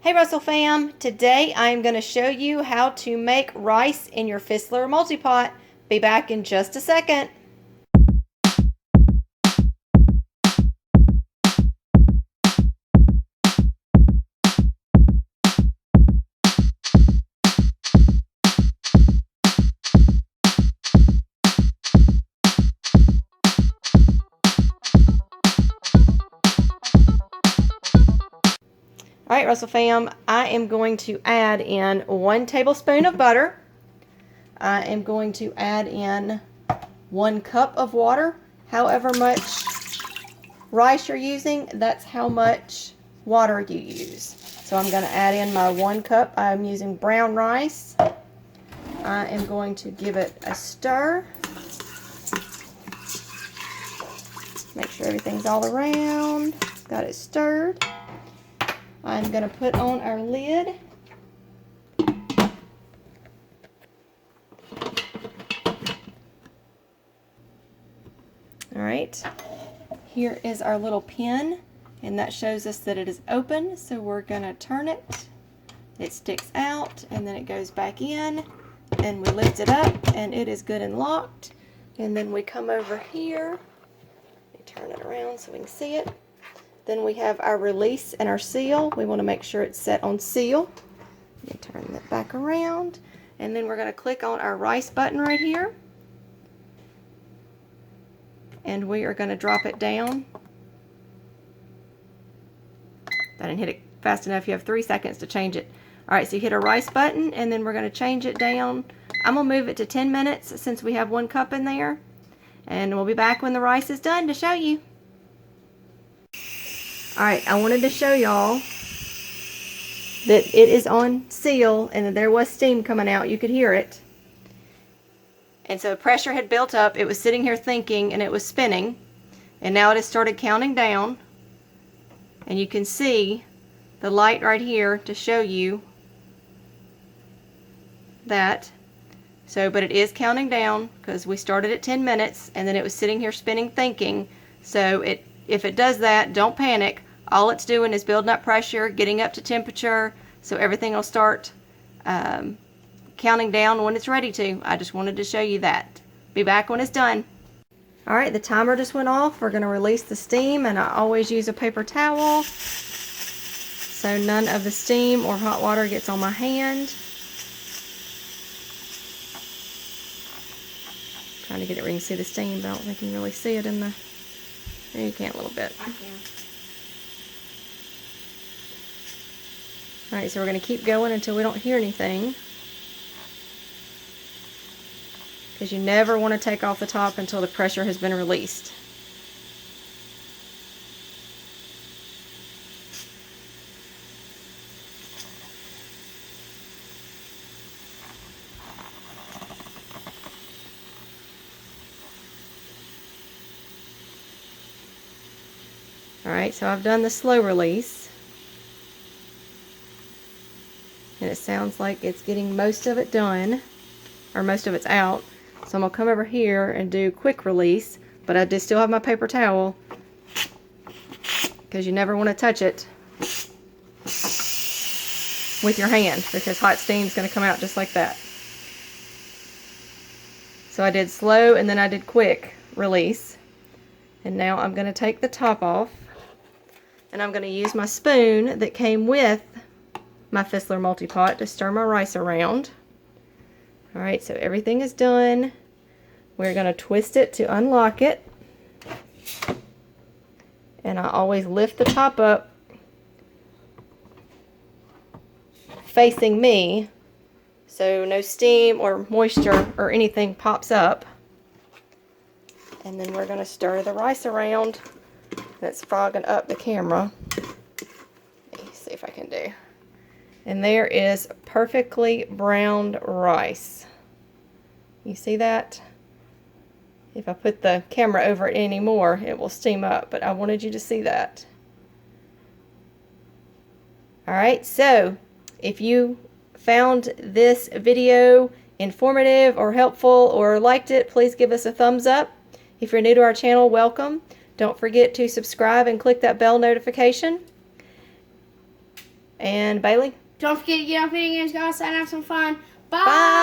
Hey Russell fam, today I'm going to show you how to make rice in your Fissler Multi Pot. Be back in just a second. Alright Russell fam, I am going to add in 1 tablespoon of butter. I am going to add in 1 cup of water. However much rice you're using, that's how much water you use. So I'm going to add in my 1 cup. I'm using brown rice. I am going to give it a stir. Make sure everything's all around. Got it stirred. I'm going to put on our lid. Alright, here is our little pin, and that shows us that it is open, so we're going to turn it. It sticks out, and then it goes back in, and we lift it up, and it is good and locked. And then we come over here, we turn it around so we can see it. Then we have our release and our seal. We want to make sure it's set on seal. Let me turn that back around. And then we're going to click on our rice button right here. And we are going to drop it down. I didn't hit it fast enough. You have 3 seconds to change it. Alright, so you hit a rice button, and then we're going to change it down. I'm going to move it to 10 minutes since we have 1 cup in there. And we'll be back when the rice is done to show you. Alright, I wanted to show y'all that it is on seal and that there was steam coming out. You could hear it. And so pressure had built up. It was sitting here thinking, and it was spinning. And now it has started counting down. And you can see the light right here to show you that. So, but it is counting down because we started at 10 minutes and then it was sitting here spinning thinking. So if it does that, don't panic. All it's doing is building up pressure, getting up to temperature, so everything will start counting down when it's ready to. I just wanted to show you that. Be back when it's done. Alright, the timer just went off. We're going to release the steam, and I always use a paper towel so none of the steam or hot water gets on my hand. Trying to get it where you can see the steam, but I don't think you can really see it in the... There you can a little bit. I can. Alright, so we're going to keep going until we don't hear anything. Because you never want to take off the top until the pressure has been released. Alright, so I've done the slow release. And it sounds like it's getting most of it done, or most of it's out. So I'm going to come over here and do quick release, but I do still have my paper towel because you never want to touch it with your hand because hot steam is going to come out just like that. So I did slow and then I did quick release. And now I'm going to take the top off, and I'm going to use my spoon that came with my Fissler Multi Pot to stir my rice around. Alright, so everything is done. We're going to twist it to unlock it. And I always lift the top up facing me so no steam or moisture or anything pops up. And then we're going to stir the rice around. That's fogging up the camera. Let me see if I can do. And there is perfectly browned rice. You see that? If I put the camera over it anymore, it will steam up, but I wanted you to see that. Alright, so if you found this video informative or helpful or liked it, please give us a thumbs up. If you're new to our channel, welcome. Don't forget to subscribe and click that bell notification. And Bailey? Don't forget to get on video games, go outside and have some fun. Bye! Bye!